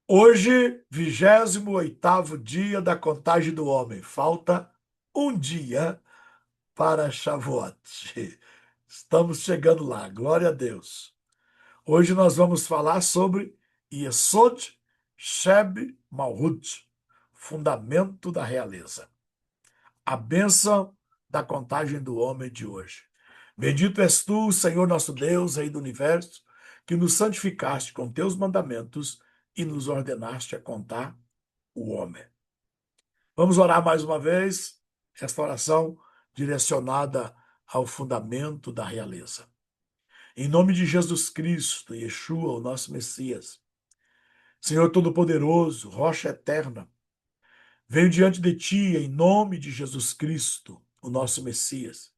Hoje, 28º dia da contagem do homem. Falta um dia para Shavuot. Estamos chegando lá, glória a Deus. Hoje nós vamos falar sobre Yesod Sheb Malhut, fundamento da realeza. A bênção da contagem do homem de hoje. Bendito és tu, Senhor nosso Deus, Rei do Universo, que nos santificaste com teus mandamentos e nos ordenaste a contar o homem. Vamos orar mais uma vez, esta oração direcionada ao fundamento da realeza. Em nome de Jesus Cristo, Yeshua, o nosso Messias, Senhor Todo-Poderoso, Rocha Eterna, venho diante de Ti em nome de Jesus Cristo, o nosso Messias,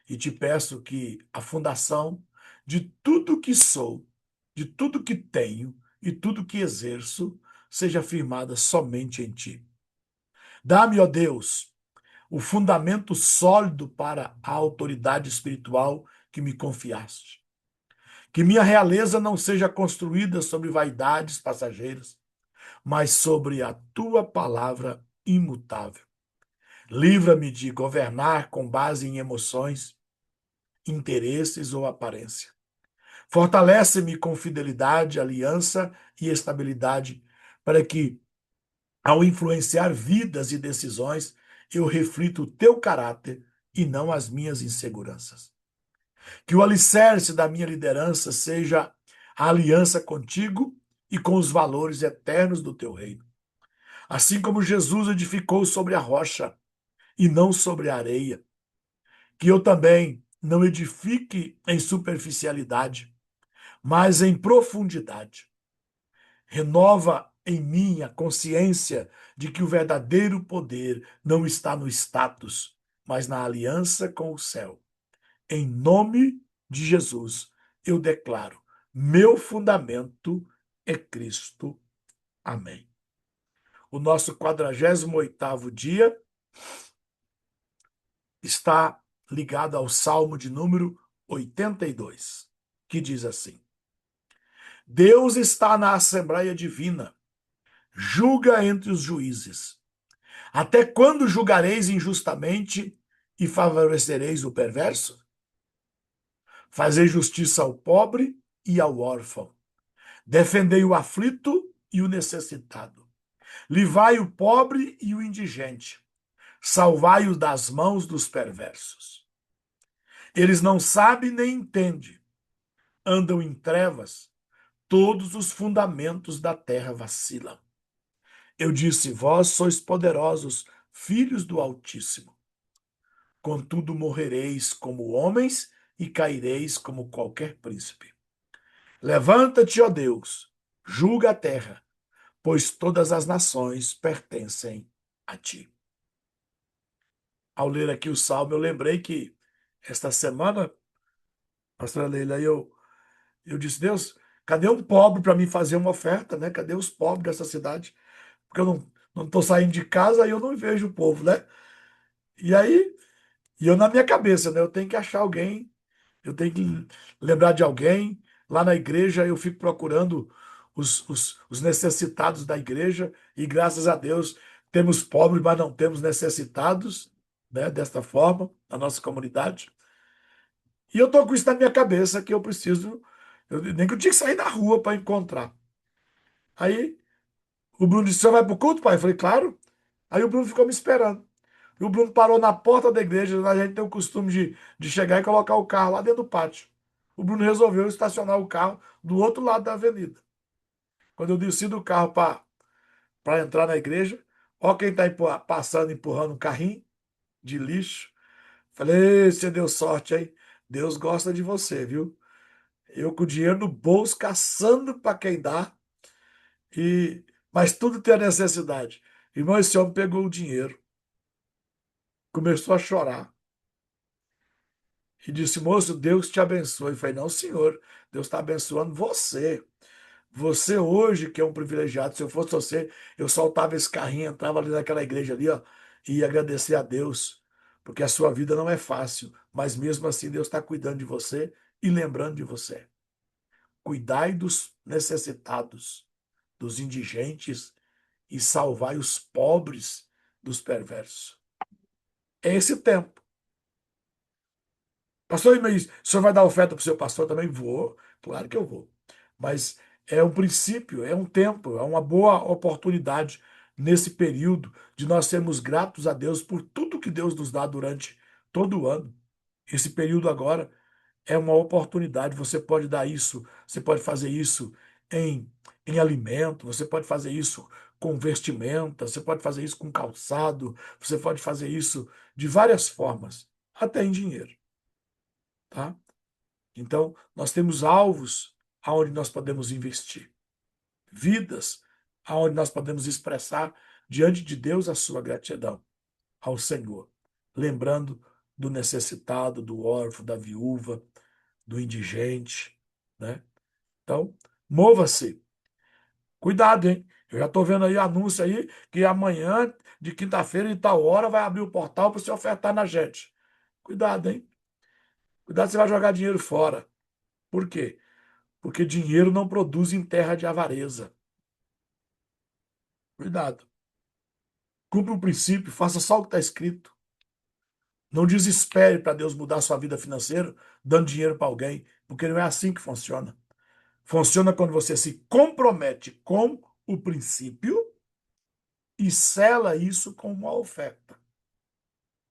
e te peço que a fundação de tudo que sou, de tudo que tenho e tudo que exerço seja firmada somente em Ti. Dá-me, ó Deus, o fundamento sólido para a autoridade espiritual que me confiaste. Que minha realeza não seja construída sobre vaidades passageiras, mas sobre a tua palavra imutável. Livra-me de governar com base em emoções, interesses ou aparência. Fortalece-me com fidelidade, aliança e estabilidade, para que, ao influenciar vidas e decisões, eu reflito o teu caráter e não as minhas inseguranças. Que o alicerce da minha liderança seja a aliança contigo e com os valores eternos do teu reino. Assim como Jesus edificou sobre a rocha e não sobre a areia, que eu também não edifique em superficialidade, mas em profundidade. Renova em mim a consciência de que o verdadeiro poder não está no status, mas na aliança com o céu. Em nome de Jesus, eu declaro: meu fundamento é Cristo. Amém. O nosso 48º dia está ligado ao Salmo de número 82, que diz assim: Deus está na Assembleia Divina, julga entre os juízes. Até quando julgareis injustamente e favorecereis o perverso? Fazei justiça ao pobre e ao órfão. Defendei o aflito e o necessitado. Livrai o pobre e o indigente. Salvai-o das mãos dos perversos. Eles não sabem nem entendem. Andam em trevas. Todos os fundamentos da terra vacilam. Eu disse: vós sois poderosos, filhos do Altíssimo. Contudo, morrereis como homens e caireis como qualquer príncipe. Levanta-te, ó Deus, julga a terra, pois todas as nações pertencem a ti. Ao ler aqui o Salmo, eu lembrei que esta semana, pastora Leila, eu disse: Deus, cadê um pobre para mim fazer uma oferta, né? Cadê os pobres dessa cidade? Porque eu não estou saindo de casa e eu não vejo o povo, né? E aí, eu na minha cabeça, né? Eu tenho que achar alguém, eu tenho que lembrar de alguém. Lá na igreja eu fico procurando os necessitados da igreja e graças a Deus temos pobres, mas não temos necessitados, né? Desta forma, na nossa comunidade. E eu estou com isso na minha cabeça que eu preciso, nem que eu tinha que sair na rua para encontrar. Aí o Bruno disse: Você vai para o culto, pai? Eu falei: Claro. Aí o Bruno ficou me esperando. E o Bruno parou na porta da igreja. A gente tem o costume de chegar e colocar o carro lá dentro do pátio. O Bruno resolveu estacionar o carro do outro lado da avenida. Quando eu desci do carro para entrar na igreja, ó quem está passando, empurrando um carrinho de lixo. Falei: Você deu sorte, hein? Deus gosta de você, viu? Eu com o dinheiro no bolso, caçando para quem dá, mas tudo tem a necessidade. Irmão, esse homem pegou o dinheiro, começou a chorar e disse: Moço, Deus te abençoe. Eu falei: Não, senhor, Deus está abençoando você. Você hoje, que é um privilegiado, se eu fosse você, eu soltava esse carrinho, entrava ali naquela igreja ali, ó, e ia agradecer a Deus, porque a sua vida não é fácil, mas mesmo assim Deus está cuidando de você e lembrando de você. Cuidai dos necessitados. dos indigentes e salvai os pobres dos perversos. É esse tempo. Pastor, mas o senhor vai dar oferta para o seu pastor? Também vou, claro que eu vou. Mas é um princípio, é um tempo, é uma boa oportunidade nesse período de nós sermos gratos a Deus por tudo que Deus nos dá durante todo o ano. Esse período agora é uma oportunidade. Você pode dar isso, você pode fazer isso em, em alimento, você pode fazer isso com vestimenta, você pode fazer isso com calçado, você pode fazer isso de várias formas, até em dinheiro, tá? Então, nós temos alvos aonde nós podemos investir, vidas aonde nós podemos expressar diante de Deus a sua gratidão ao Senhor, lembrando do necessitado, do órfão, da viúva, do indigente, né? Então, mova-se. Cuidado, hein? Eu já estou vendo aí anúncio aí que amanhã, de quinta-feira, de tal hora, vai abrir o portal para você ofertar na gente. Cuidado, hein? Cuidado, você vai jogar dinheiro fora. Por quê? Porque dinheiro não produz em terra de avareza. Cuidado. Cumpra o princípio, faça só o que está escrito. Não desespere para Deus mudar a sua vida financeira dando dinheiro para alguém, porque não é assim que funciona. Funciona quando você se compromete com o princípio e sela isso com uma oferta.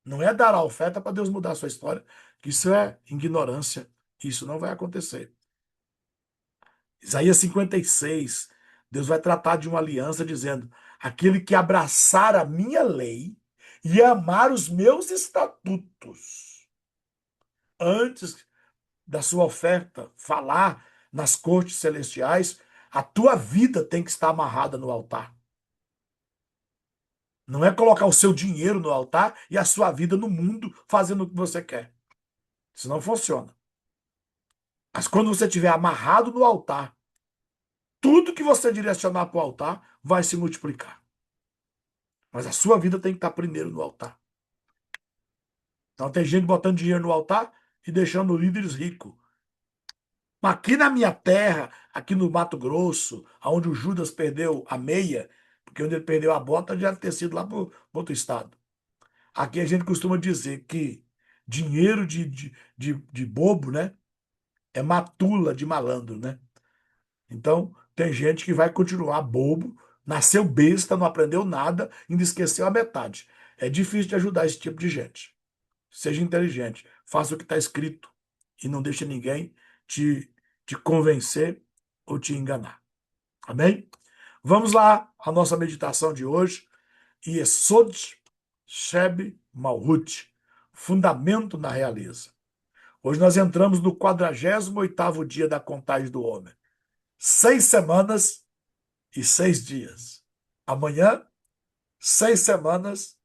Não é dar a oferta para Deus mudar a sua história, que isso é ignorância. Isso não vai acontecer. Isaías 56, Deus vai tratar de uma aliança dizendo: aquele que abraçar a minha lei e amar os meus estatutos, antes da sua oferta falar nas cortes celestiais, a tua vida tem que estar amarrada no altar. Não é colocar o seu dinheiro no altar e a sua vida no mundo fazendo o que você quer. Isso não funciona. Mas quando você estiver amarrado no altar, tudo que você direcionar para o altar vai se multiplicar. Mas a sua vida tem que estar primeiro no altar. Então tem gente botando dinheiro no altar e deixando líderes ricos. Mas aqui na minha terra, aqui no Mato Grosso, onde o Judas perdeu a meia, porque onde ele perdeu a bota deve ter sido lá para outro estado. Aqui a gente costuma dizer que dinheiro de bobo, né? É matula de malandro, né? Então, tem gente que vai continuar bobo, nasceu besta, não aprendeu nada, ainda esqueceu a metade. É difícil de ajudar esse tipo de gente. Seja inteligente, faça o que está escrito e não deixe ninguém te convencer ou te enganar. Amém? Vamos lá, a nossa meditação de hoje. Yesod Sheb Malhut, fundamento na realeza. Hoje nós entramos no 48º dia da contagem do homem. 6 semanas e 6 dias. Amanhã, 6 semanas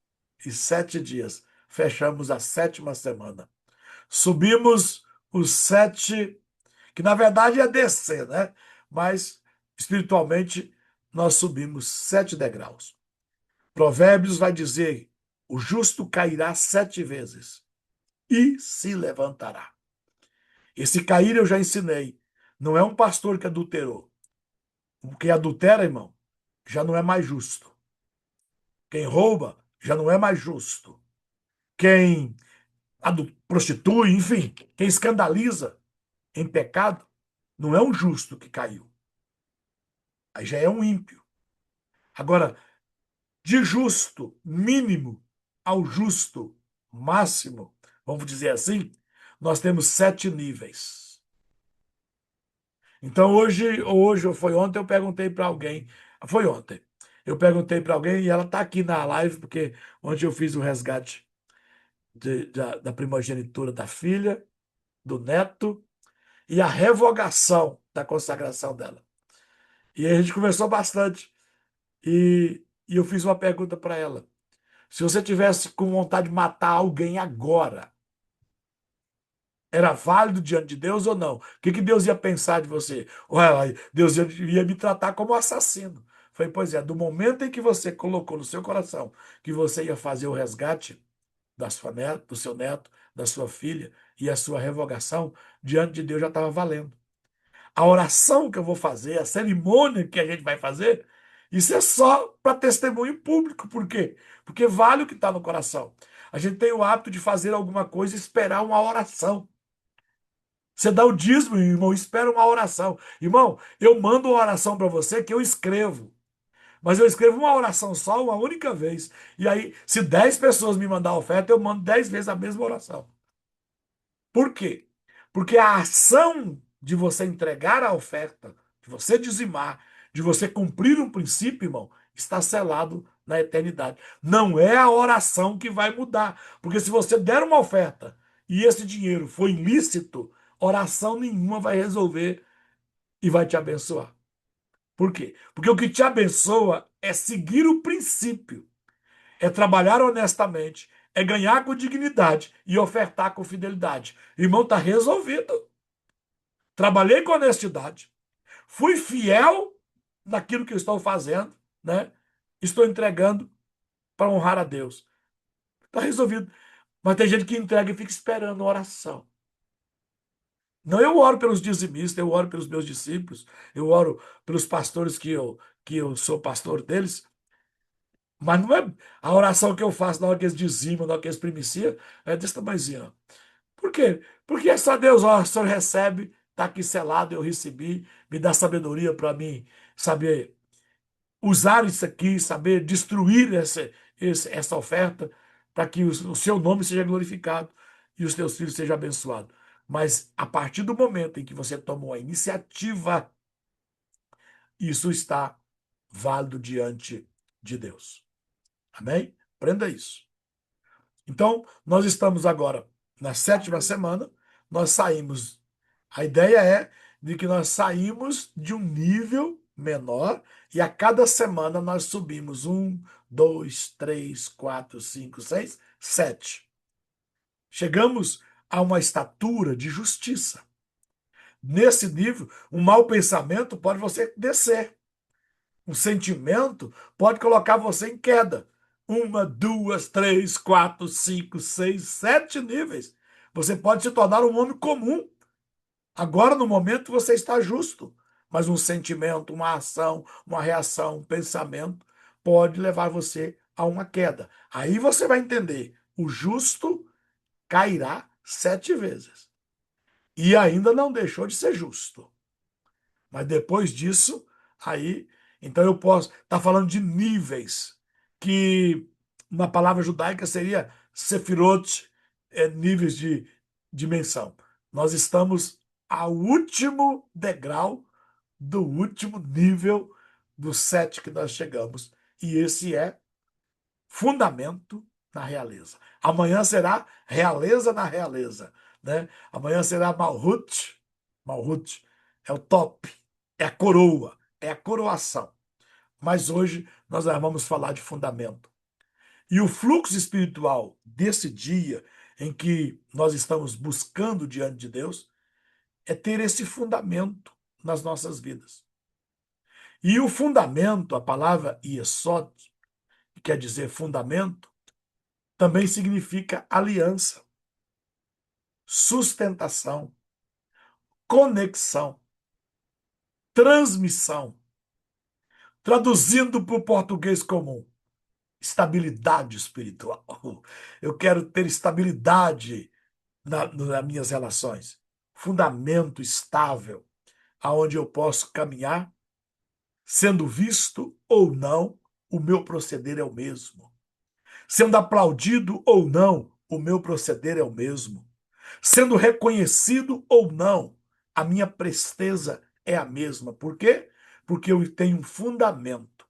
e 7 dias. Fechamos a 7ª semana. Subimos os 7, que na verdade é descer, né? Mas espiritualmente nós subimos 7 degraus. Provérbios vai dizer: o justo cairá 7 vezes e se levantará. Esse cair eu já ensinei. Não é um pastor que adulterou. Quem adultera, irmão, já não é mais justo. Quem rouba já não é mais justo. Quem prostitui, enfim, quem escandaliza em pecado, não é um justo que caiu. Aí já é um ímpio. Agora, de justo mínimo ao justo máximo, vamos dizer assim, nós temos 7 níveis. Então, hoje ou foi ontem, eu perguntei para alguém. Foi ontem. Eu perguntei para alguém e ela está aqui na live, porque ontem eu fiz o resgate da primogenitura da filha, do neto, e a revogação da consagração dela. E a gente conversou bastante. E eu fiz uma pergunta para ela. Se você tivesse com vontade de matar alguém agora, era válido diante de Deus ou não? O que Deus ia pensar de você? Ué, Deus ia me tratar como assassino. Falei, pois é, do momento em que você colocou no seu coração que você ia fazer o resgate da sua neto, do seu neto, da sua filha e a sua revogação, diante de Deus já estava valendo. A oração que eu vou fazer, a cerimônia que a gente vai fazer, isso é só para testemunho público. Por quê? Porque vale o que está no coração. A gente tem o hábito de fazer alguma coisa e esperar uma oração. Você dá o dízimo, irmão, espera uma oração. Irmão, eu mando uma oração para você que eu escrevo. Mas eu escrevo uma oração só, uma única vez. E aí, se 10 pessoas me mandar oferta, eu mando 10 vezes a mesma oração. Por quê? Porque a ação de você entregar a oferta, de você dizimar, de você cumprir um princípio, irmão, está selado na eternidade. Não é a oração que vai mudar. Porque se você der uma oferta e esse dinheiro for ilícito, oração nenhuma vai resolver e vai te abençoar. Por quê? Porque o que te abençoa é seguir o princípio, é trabalhar honestamente, é ganhar com dignidade e ofertar com fidelidade. Irmão, está resolvido. Trabalhei com honestidade, fui fiel naquilo que eu estou fazendo, né? Estou entregando para honrar a Deus. Está resolvido. Mas tem gente que entrega e fica esperando oração. Não, eu oro pelos dizimistas, eu oro pelos meus discípulos, eu oro pelos pastores que eu sou pastor deles, mas não é a oração que eu faço na hora que eles dizimam, na hora que eles primiciam, é desse tamanhozinho. Ó. Por quê? Porque é só Deus, ó, o Senhor recebe, está aqui selado, eu recebi, me dá sabedoria para mim saber usar isso aqui, saber destruir essa oferta, para que o seu nome seja glorificado e os teus filhos sejam abençoados. Mas a partir do momento em que você tomou a iniciativa, isso está válido diante de Deus. Amém? Aprenda isso. Então, nós estamos agora na 7ª semana, nós saímos. A ideia é de que nós saímos de um nível menor e a cada semana nós subimos 1, 2, 3, 4, 5, 6, 7. Chegamos a uma estatura de justiça. Nesse nível, um mau pensamento pode você descer. Um sentimento pode colocar você em queda. 1, 2, 3, 4, 5, 6, 7 níveis. Você pode se tornar um homem comum. Agora, no momento, você está justo. Mas um sentimento, uma ação, uma reação, um pensamento pode levar você a uma queda. Aí você vai entender: o justo cairá 7 vezes. E ainda não deixou de ser justo. Mas depois disso, aí, então eu posso estar falando de níveis, que na palavra judaica seria sefirot, níveis de dimensão. Nós estamos ao último degrau do último nível do 7 que nós chegamos. E esse é fundamento na realeza. Amanhã será realeza na realeza, né? Amanhã será Malhut. Malhut é o top, é a coroa, é a coroação. Mas hoje nós vamos falar de fundamento. E o fluxo espiritual desse dia em que nós estamos buscando diante de Deus é ter esse fundamento nas nossas vidas. E o fundamento, a palavra yesod, que quer dizer fundamento, também significa aliança, sustentação, conexão, transmissão. Traduzindo para o português comum, estabilidade espiritual. Eu quero ter estabilidade nas minhas relações. Fundamento estável, aonde eu posso caminhar, sendo visto ou não, o meu proceder é o mesmo. Sendo aplaudido ou não, o meu proceder é o mesmo. Sendo reconhecido ou não, a minha presteza é a mesma. Por quê? Porque eu tenho um fundamento.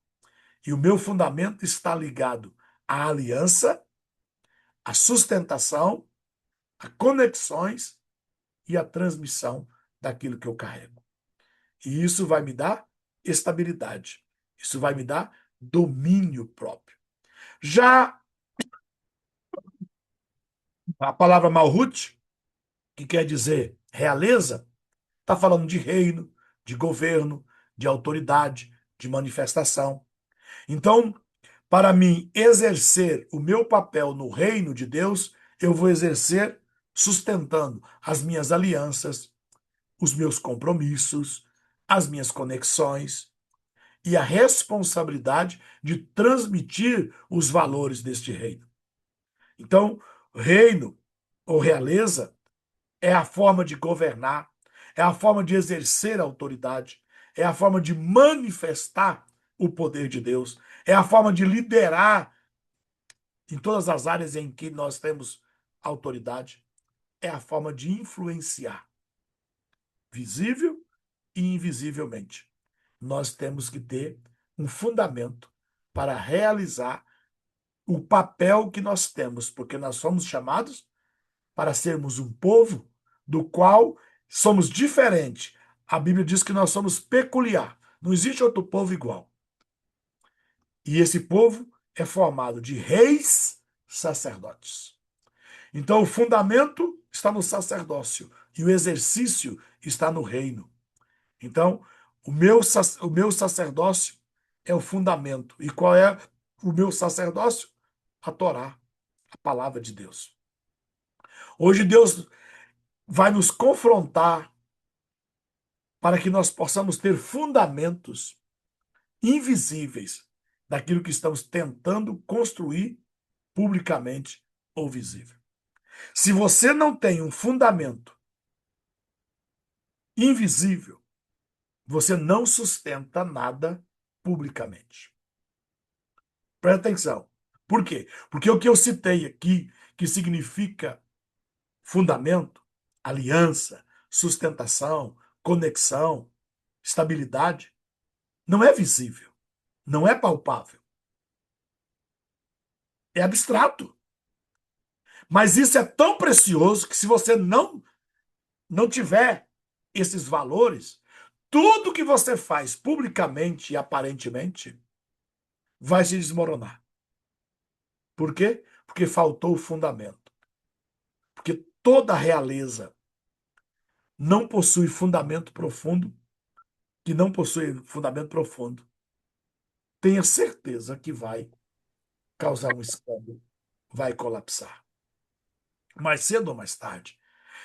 E o meu fundamento está ligado à aliança, à sustentação, a conexões e à transmissão daquilo que eu carrego. E isso vai me dar estabilidade. Isso vai me dar domínio próprio. Já a palavra Malhut, que quer dizer realeza, está falando de reino, de governo, de autoridade, de manifestação. Então, para mim exercer o meu papel no reino de Deus, eu vou exercer sustentando as minhas alianças, os meus compromissos, as minhas conexões e a responsabilidade de transmitir os valores deste reino. Então, reino ou realeza é a forma de governar, é a forma de exercer a autoridade, é a forma de manifestar o poder de Deus, é a forma de liderar em todas as áreas em que nós temos autoridade, é a forma de influenciar, visível e invisivelmente. Nós temos que ter um fundamento para realizar o papel que nós temos, porque nós somos chamados para sermos um povo do qual somos diferentes. A Bíblia diz que nós somos peculiar. Não existe outro povo igual. E esse povo é formado de reis sacerdotes. Então, o fundamento está no sacerdócio e o exercício está no reino. Então, o meu sacerdócio é o fundamento. E qual é o meu sacerdócio? A Torá, a palavra de Deus. Hoje, Deus vai nos confrontar para que nós possamos ter fundamentos invisíveis daquilo que estamos tentando construir publicamente ou visível. Se você não tem um fundamento invisível, você não sustenta nada publicamente. Presta atenção. Por quê? Porque o que eu citei aqui, que significa fundamento, aliança, sustentação, conexão, estabilidade, não é visível, não é palpável, é abstrato. Mas isso é tão precioso que se você não tiver esses valores, tudo que você faz publicamente e aparentemente vai se desmoronar. Por quê? Porque faltou o fundamento. Porque toda realeza não possui fundamento profundo, que não possui fundamento profundo, tenha certeza que vai causar um escândalo, vai colapsar. Mais cedo ou mais tarde.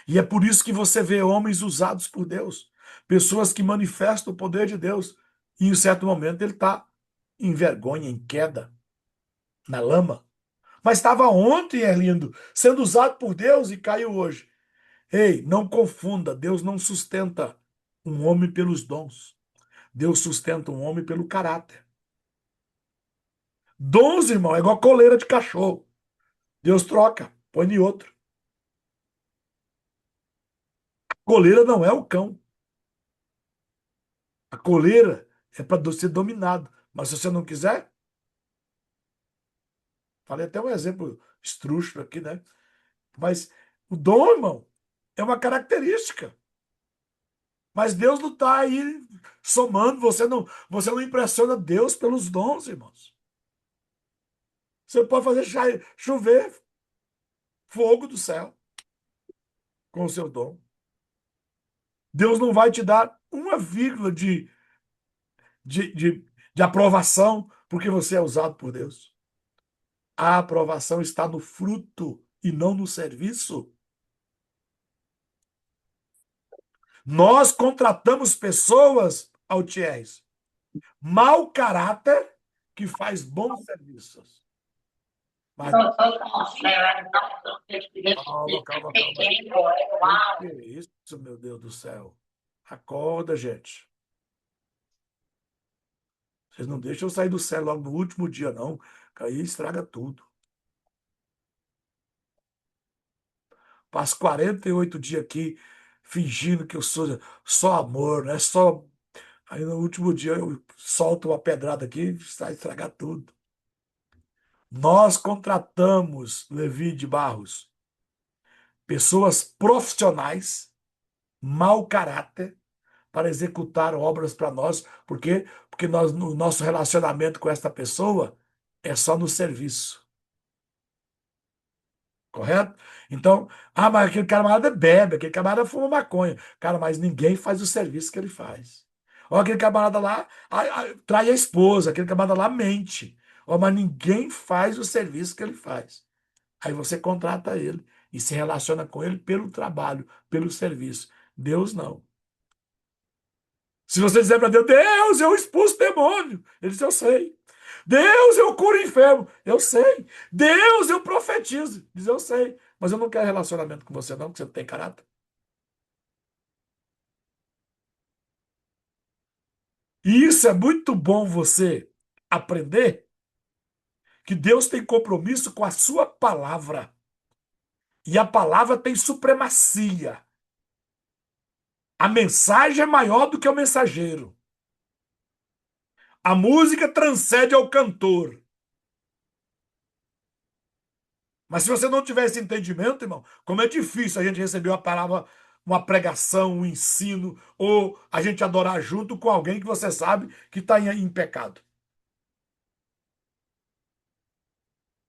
E é por isso que você vê homens usados por Deus, pessoas que manifestam o poder de Deus, e em certo momento ele está em vergonha, em queda, na lama. Mas estava ontem, Erlindo, sendo usado por Deus e caiu hoje. Ei, não confunda, Deus não sustenta um homem pelos dons. Deus sustenta um homem pelo caráter. Dons, irmão, é igual coleira de cachorro. Deus troca, põe em outro. Coleira não é o cão. A coleira é para ser dominado. Mas se você não quiser, falei até um exemplo estrúxulo aqui, né? Mas o dom, irmão, é uma característica. Mas Deus não está aí somando. Você não impressiona Deus pelos dons, irmãos. Você pode fazer chover fogo do céu com o seu dom. Deus não vai te dar uma vírgula de, de, de aprovação porque você é usado por Deus. A aprovação está no fruto e não no serviço. Nós contratamos pessoas, Altiers, mau caráter que faz bons serviços. Mas... Calma, calma, calma. Que é isso, meu Deus do céu? Acorda, gente. Vocês não deixam eu sair do céu logo no último dia, não. Que aí estraga tudo. Passo 48 dias aqui fingindo que eu sou só amor, não é só. Aí no último dia eu solto uma pedrada aqui e sai estragar tudo. Nós contratamos, Levi de Barros, pessoas profissionais, mau caráter, para executar obras para nós. Por quê? Porque o nosso relacionamento com esta pessoa é só no serviço. Correto? Então, mas aquele camarada bebe, aquele camarada fuma maconha. Cara, mas ninguém faz o serviço que ele faz. Ou aquele camarada lá trai a esposa, aquele camarada lá mente. Ó, mas ninguém faz o serviço que ele faz. Aí você contrata ele e se relaciona com ele pelo trabalho, pelo serviço. Deus não. Se você dizer para Deus, Deus, eu expulso demônio, ele diz, eu sei. Deus, eu curo enfermo, eu sei. Deus, eu profetizo, diz, eu sei. Mas eu não quero relacionamento com você, não, porque você não tem caráter. E isso é muito bom você aprender que Deus tem compromisso com a sua palavra. E a palavra tem supremacia. A mensagem é maior do que o mensageiro. A música transcende ao cantor. Mas se você não tiver esse entendimento, irmão, como é difícil a gente receber uma palavra, uma pregação, um ensino, ou a gente adorar junto com alguém que você sabe que está em pecado.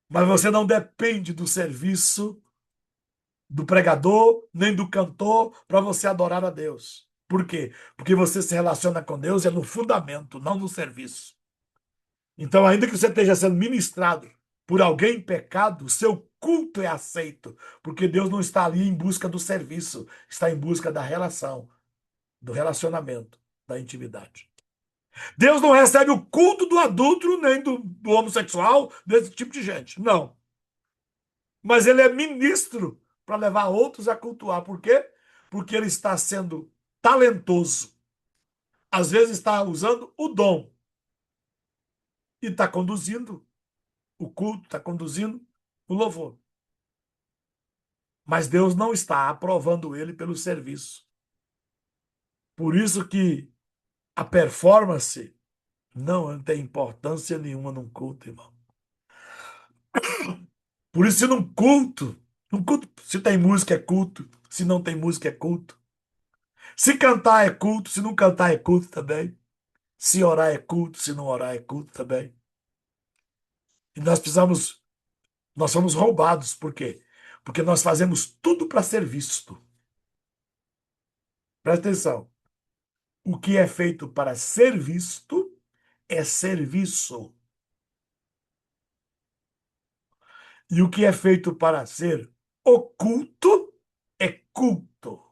Mas você não depende do serviço do pregador, nem do cantor, para você adorar a Deus. Por quê? Porque você se relaciona com Deus é no fundamento, não no serviço. Então, ainda que você esteja sendo ministrado por alguém em pecado, o seu culto é aceito, porque Deus não está ali em busca do serviço, está em busca da relação, do relacionamento, da intimidade. Deus não recebe o culto do adúltero nem do homossexual, desse tipo de gente. Não. Mas ele é ministro para levar outros a cultuar. Por quê? Porque ele está sendo talentoso. Às vezes está usando o dom e está conduzindo o culto, está conduzindo o louvor. Mas Deus não está aprovando ele pelo serviço. Por isso que a performance não tem importância nenhuma num culto, irmão. Por isso, se num culto, se tem música é culto, se não tem música é culto. Se cantar é culto, se não cantar é culto também. Se orar é culto, se não orar é culto também. E nós somos roubados. Por quê? Porque nós fazemos tudo para ser visto. Presta atenção. O que é feito para ser visto é serviço. E o que é feito para ser oculto é culto.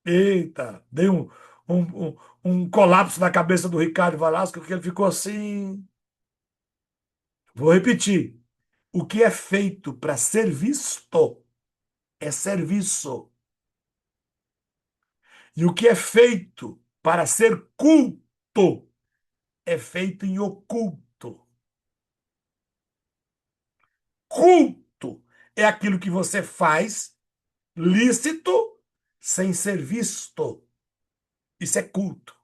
Eita, dei um colapso na cabeça do Ricardo Velasco, que ele ficou assim. Vou repetir. O que é feito para ser visto é serviço. E o que é feito para ser culto é feito em oculto. Culto é aquilo que você faz lícito sem ser visto. Isso é culto.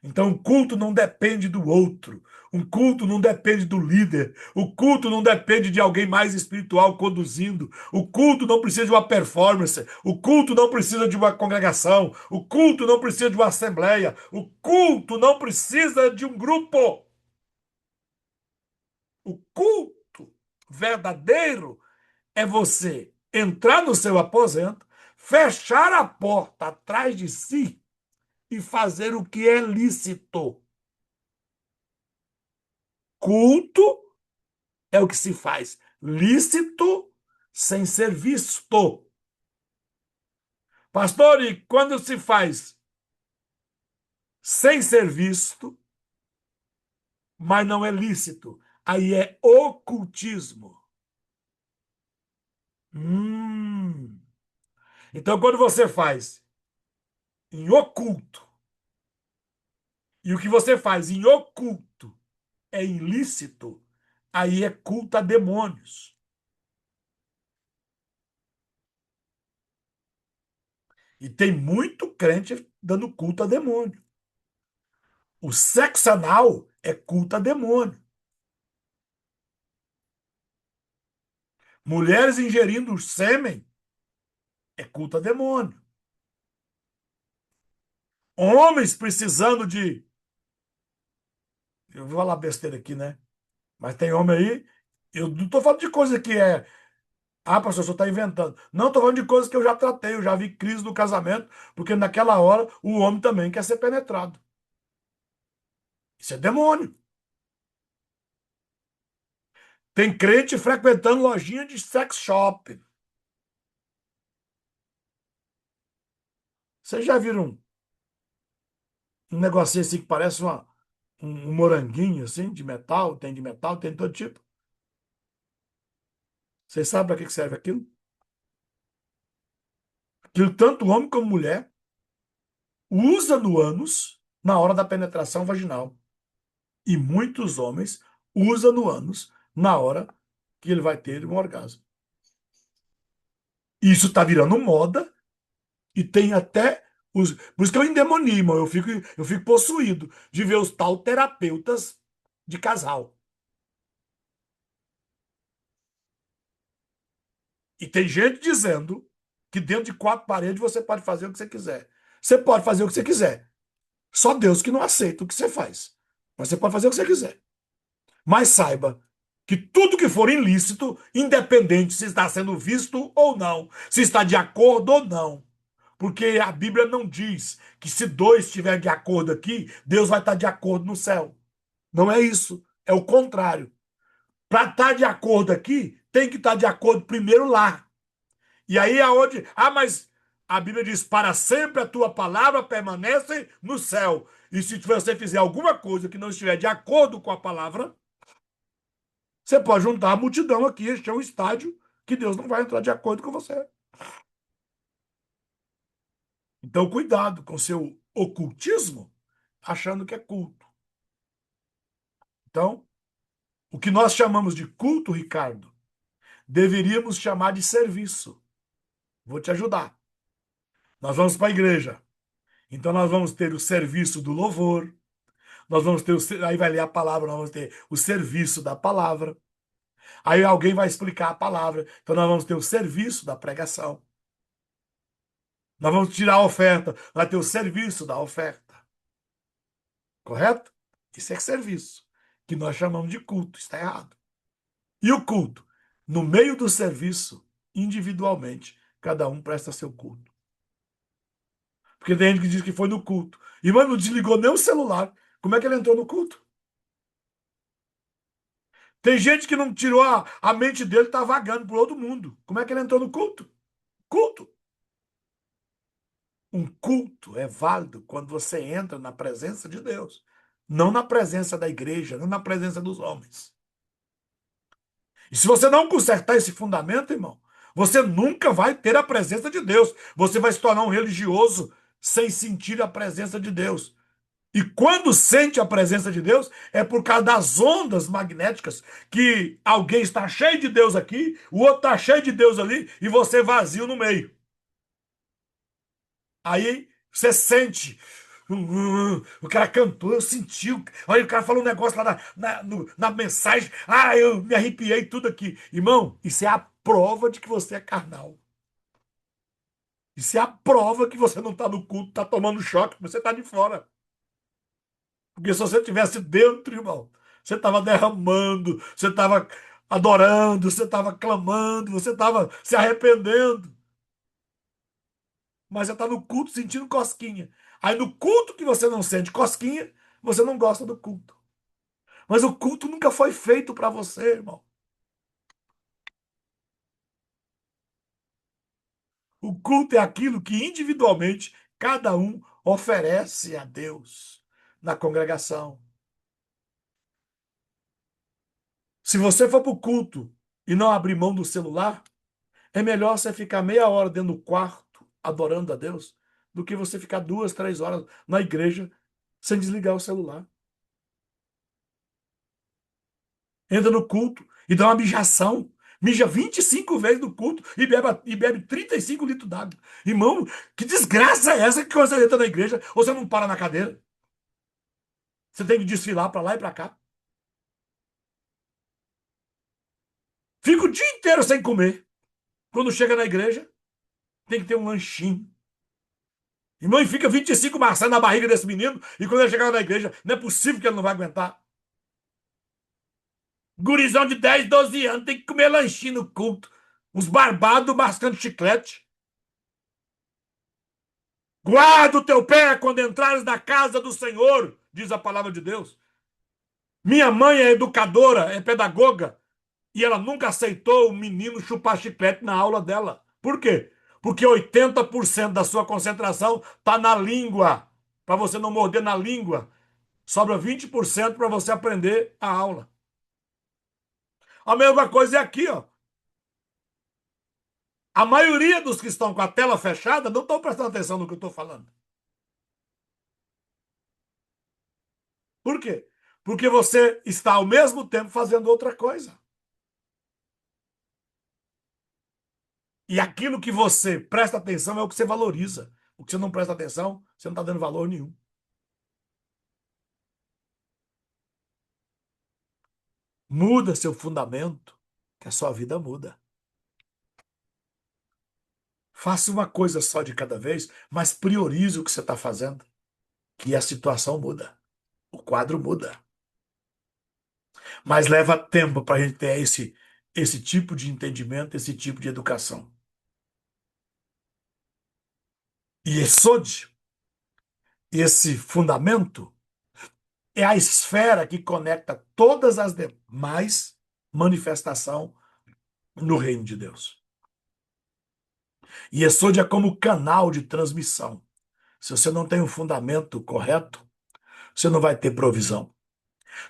Então, o culto não depende do outro. O culto não depende do líder. O culto não depende de alguém mais espiritual conduzindo. O culto não precisa de uma performance. O culto não precisa de uma congregação. O culto não precisa de uma assembleia. O culto não precisa de um grupo. O culto verdadeiro é você entrar no seu aposento, fechar a porta atrás de si e fazer o que é lícito. Culto é o que se faz lícito sem ser visto. Pastor, e quando se faz sem ser visto, mas não é lícito, aí é ocultismo. Hum. Então, quando você faz em oculto, e o que você faz em oculto é ilícito, aí é culto a demônios. E tem muito crente dando culto a demônio. O sexo anal é culto a demônio. Mulheres ingerindo sêmen é culto a demônio. Homens precisando de. Eu vou falar besteira aqui, né? Mas tem homem aí. Eu não estou falando de coisa que é. Ah, pastor, o senhor está inventando. Não, estou falando de coisas que eu já tratei. Eu já vi crise no casamento, porque naquela hora o homem também quer ser penetrado. Isso é demônio. Tem crente frequentando lojinha de sex shop. Vocês já viram? um negocinho assim que parece um moranguinho, assim, de metal, tem de todo tipo. Vocês sabem para que que serve aquilo? Aquilo tanto homem como mulher usa no ânus na hora da penetração vaginal. E muitos homens usam no ânus na hora que ele vai ter um orgasmo. Isso está virando moda e tem até os. Por isso que eu endemonio, irmão. Eu fico possuído de ver os tal terapeutas de casal. E tem gente dizendo que dentro de quatro paredes você pode fazer o que você quiser. Você pode fazer o que você quiser. Só Deus que não aceita o que você faz. Mas você pode fazer o que você quiser. Mas saiba que tudo que for ilícito, independente se está sendo visto ou não, se está de acordo ou não, porque a Bíblia não diz que se dois estiverem de acordo aqui, Deus vai estar de acordo no céu. Não é isso. É o contrário. Para estar de acordo aqui, tem que estar de acordo primeiro lá. E aí aonde. Ah, mas a Bíblia diz: para sempre a tua palavra permanece no céu. E se você fizer alguma coisa que não estiver de acordo com a palavra, você pode juntar a multidão aqui, encher um estádio, que Deus não vai entrar de acordo com você. Então, cuidado com seu ocultismo, achando que é culto. Então, o que nós chamamos de culto, Ricardo, deveríamos chamar de serviço. Vou te ajudar. Nós vamos para a igreja. Então, nós vamos ter o serviço do louvor. Nós vamos ter aí vai ler a palavra, nós vamos ter o serviço da palavra. Aí alguém vai explicar a palavra. Então, nós vamos ter o serviço da pregação. Nós vamos tirar a oferta, vai ter o serviço da oferta. Correto? Isso é serviço, que nós chamamos de culto. Está errado. E o culto? No meio do serviço, individualmente, cada um presta seu culto. Porque tem gente que diz que foi no culto. E, mano, não desligou nem o celular. Como é que ele entrou no culto? Tem gente que não tirou a mente dele, tá vagando por outro mundo. Como é que ele entrou no culto? Culto. Um culto é válido quando você entra na presença de Deus. Não na presença da igreja, não na presença dos homens. E se você não consertar esse fundamento, irmão, você nunca vai ter a presença de Deus. Você vai se tornar um religioso sem sentir a presença de Deus. E quando sente a presença de Deus, é por causa das ondas magnéticas que alguém está cheio de Deus aqui, o outro está cheio de Deus ali e você vazio no meio. Aí você sente. O cara cantou, eu senti. Olha, o cara falou um negócio lá na mensagem. Ah, eu me arrepiei tudo aqui. Irmão, isso é a prova de que você é carnal. Isso é a prova que você não está no culto, está tomando choque, você está de fora. Porque se você estivesse dentro, irmão, você estava derramando, você estava adorando, você estava clamando, você estava se arrependendo. Mas você está no culto sentindo cosquinha. Aí no culto que você não sente cosquinha, você não gosta do culto. Mas o culto nunca foi feito para você, irmão. O culto é aquilo que individualmente cada um oferece a Deus na congregação. Se você for para o culto e não abrir mão do celular, é melhor você ficar meia hora dentro do quarto adorando a Deus do que você ficar 2, 3 horas na igreja sem desligar o celular. Entra no culto e dá uma mijação. Mija 25 vezes no culto e bebe 35 litros d'água. Irmão, que desgraça é essa que você entra na igreja ou você não para na cadeira? Você tem que desfilar para lá e para cá. Fica o dia inteiro sem comer. Quando chega na igreja, tem que ter um lanchinho. Irmão, e fica 25 maçãs na barriga desse menino e quando ele chegar na igreja, não é possível que ele não vai aguentar. Gurizão de 10, 12 anos tem que comer lanchinho no culto. Uns barbados mascando chiclete. Guarda o teu pé quando entrares na casa do Senhor, diz a palavra de Deus. Minha mãe é educadora, é pedagoga, e ela nunca aceitou o menino chupar chiclete na aula dela. Por quê? Porque 80% da sua concentração está na língua, para você não morder na língua. Sobra 20% para você aprender a aula. A mesma coisa é aqui, ó. A maioria dos que estão com a tela fechada não estão prestando atenção no que eu estou falando. Por quê? Porque você está ao mesmo tempo fazendo outra coisa. E aquilo que você presta atenção é o que você valoriza. O que você não presta atenção, você não está dando valor nenhum. Muda seu fundamento, que a sua vida muda. Faça uma coisa só de cada vez, mas priorize o que você está fazendo, que a situação muda, o quadro muda. Mas leva tempo para a gente ter esse tipo de entendimento, esse tipo de educação. E esse fundamento, é a esfera que conecta todas as demais manifestações no reino de Deus. E Yesod é como canal de transmissão. Se você não tem um fundamento correto, você não vai ter provisão.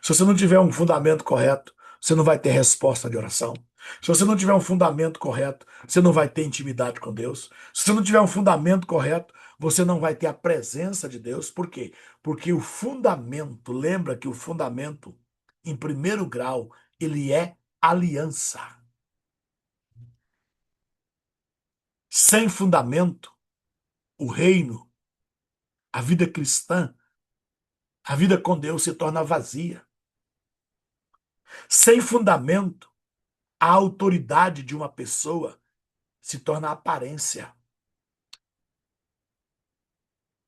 Se você não tiver um fundamento correto, você não vai ter resposta de oração. Se você não tiver um fundamento correto, você não vai ter intimidade com Deus. Se você não tiver um fundamento correto, você não vai ter a presença de Deus. Por quê? Porque o fundamento, lembra que o fundamento, em primeiro grau, ele é aliança. Sem fundamento, o reino, a vida cristã, a vida com Deus se torna vazia. Sem fundamento, a autoridade de uma pessoa se torna aparência.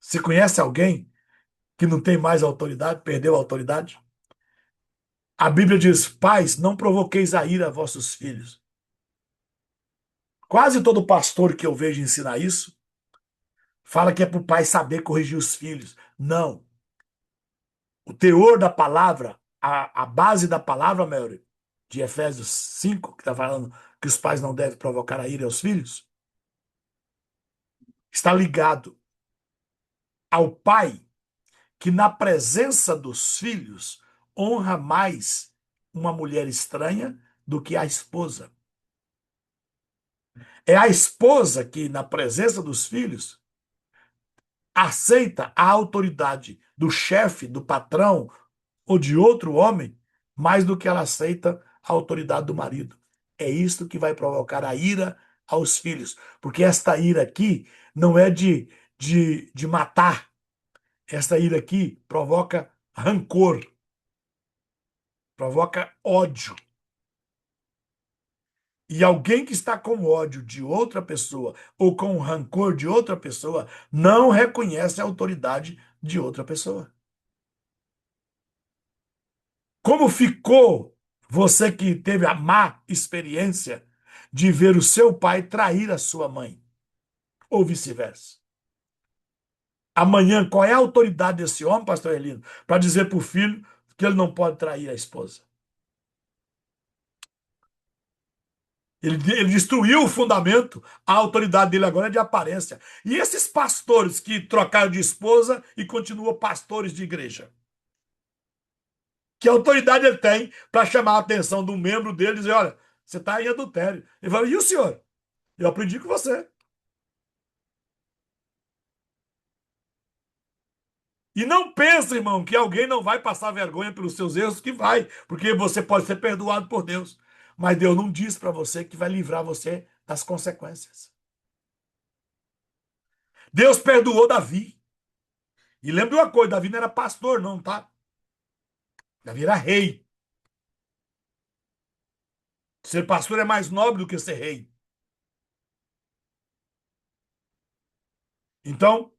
Você conhece alguém que não tem mais autoridade, perdeu a autoridade? A Bíblia diz: pais, não provoqueis a ira a vossos filhos. Quase todo pastor que eu vejo ensinar isso fala que é para o pai saber corrigir os filhos. Não. O teor da palavra, a base da palavra, Mary, de Efésios 5, que está falando que os pais não devem provocar a ira aos filhos, está ligado ao pai que, na presença dos filhos, honra mais uma mulher estranha do que a esposa. É a esposa que, na presença dos filhos, aceita a autoridade do chefe, do patrão ou de outro homem, mais do que ela aceita a autoridade do marido. É isto que vai provocar a ira aos filhos. Porque esta ira aqui não é de matar. Esta ira aqui provoca rancor, provoca ódio. E alguém que está com ódio de outra pessoa ou com rancor de outra pessoa não reconhece a autoridade de outra pessoa. Como ficou você que teve a má experiência de ver o seu pai trair a sua mãe? Ou vice-versa? Amanhã, qual é a autoridade desse homem, pastor Elino, para dizer para o filho que ele não pode trair a esposa? Ele destruiu o fundamento, a autoridade dele agora é de aparência. E esses pastores que trocaram de esposa e continuam pastores de igreja? Que autoridade ele tem para chamar a atenção do membro dele e dizer: olha, você está em adultério? Ele fala: e o senhor? Eu aprendi com você. E não pense, irmão, que alguém não vai passar vergonha pelos seus erros, que vai, porque você pode ser perdoado por Deus. Mas Deus não diz para você que vai livrar você das consequências. Deus perdoou Davi. E lembra uma coisa, Davi não era pastor, não, tá? Davi era rei. Ser pastor é mais nobre do que ser rei. Então,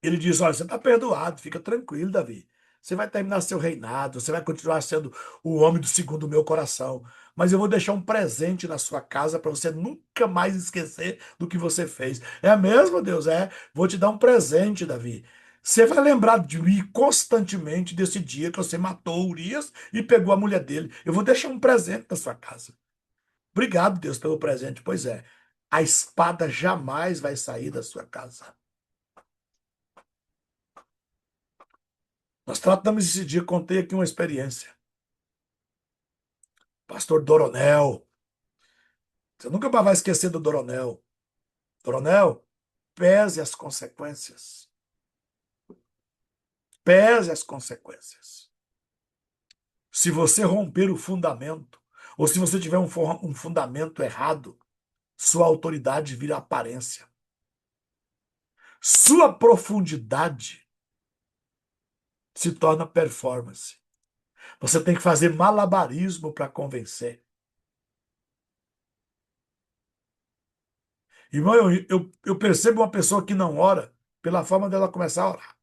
ele diz: olha, você está perdoado, fica tranquilo, Davi. Você vai terminar seu reinado, você vai continuar sendo o homem do segundo meu coração. Mas eu vou deixar um presente na sua casa para você nunca mais esquecer do que você fez. É mesmo, Deus? É. Vou te dar um presente, Davi. Você vai lembrar de mim constantemente desse dia que você matou Urias e pegou a mulher dele. Eu vou deixar um presente na sua casa. Obrigado, Deus, pelo presente. Pois é, a espada jamais vai sair da sua casa. Nós tratamos esse dia, contei aqui uma experiência. Pastor Doronel, você nunca mais vai esquecer do Doronel. Doronel, pese as consequências. Pese as consequências. Se você romper o fundamento, ou se você tiver um fundamento errado, sua autoridade vira aparência. Sua profundidade se torna performance. Você tem que fazer malabarismo para convencer. Irmão, eu percebo uma pessoa que não ora pela forma dela começar a orar.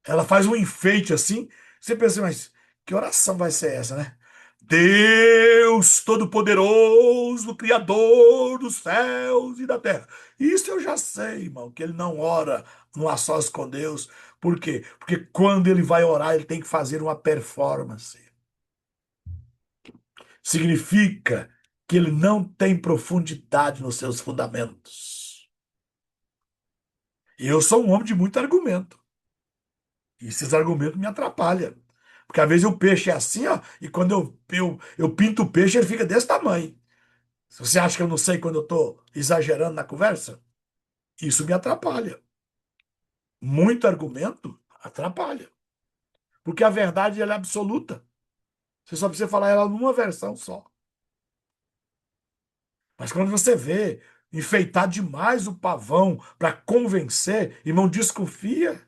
Ela faz um enfeite assim, você pensa, mas que oração vai ser essa, né? Deus Todo-Poderoso, Criador dos céus e da terra. Isso eu já sei, irmão, que ele não ora no a sós com Deus. Por quê? Porque quando ele vai orar, ele tem que fazer uma performance. Significa que ele não tem profundidade nos seus fundamentos. E eu sou um homem de muito argumento. E esses argumentos me atrapalham. Porque às vezes o peixe é assim, ó, e quando eu pinto o peixe, ele fica desse tamanho. Se você acha que eu não sei quando eu estou exagerando na conversa, isso me atrapalha. Muito argumento atrapalha. Porque a verdade ela é absoluta. Você só precisa falar ela numa versão só. Mas quando você vê enfeitar demais o pavão para convencer, irmão, desconfia.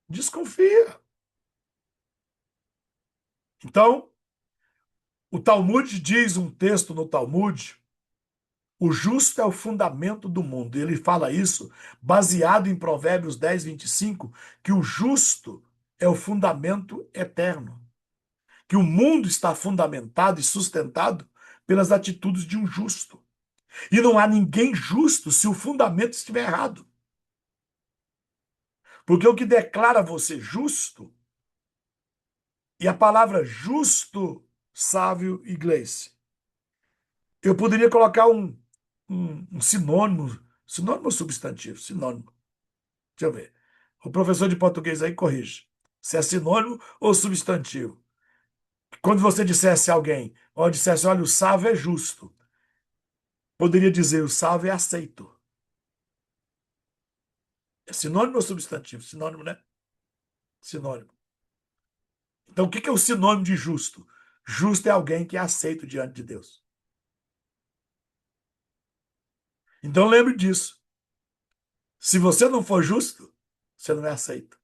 Desconfia. Então, o Talmud diz, um texto no Talmud, o justo é o fundamento do mundo. E ele fala isso baseado em Provérbios 10, 25, que o justo é o fundamento eterno. Que o mundo está fundamentado e sustentado pelas atitudes de um justo. E não há ninguém justo se o fundamento estiver errado. Porque o que declara você justo, e a palavra justo, sábio, inglês, eu poderia colocar um sinônimo, sinônimo ou substantivo? Sinônimo. Deixa eu ver. O professor de português aí corrige. Se é sinônimo ou substantivo. Quando você dissesse a alguém, ou dissesse, olha, o sábio é justo, poderia dizer, o sábio é aceito. É sinônimo ou substantivo? Sinônimo, né? Sinônimo. Então, o que é o sinônimo de justo? Justo é alguém que é aceito diante de Deus. Então, lembre disso. Se você não for justo, você não é aceito.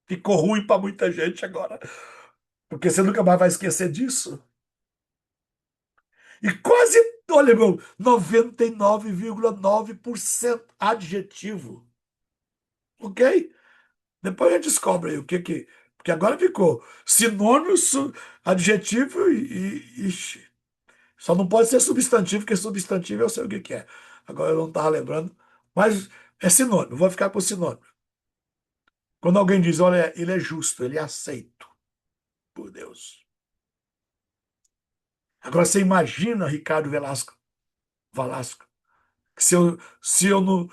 Ficou ruim para muita gente agora, porque você nunca mais vai esquecer disso. E quase, olha, meu, 99,9% adjetivo. Ok? Depois a gente descobre aí o que que. Porque agora ficou sinônimo, adjetivo ixi. Só não pode ser substantivo, porque substantivo eu sei o que que é. Agora eu não estava lembrando. Mas é sinônimo, vou ficar por sinônimo. Quando alguém diz, olha, ele é justo, ele é aceito por Deus. Agora você imagina Ricardo Velasco, que se eu não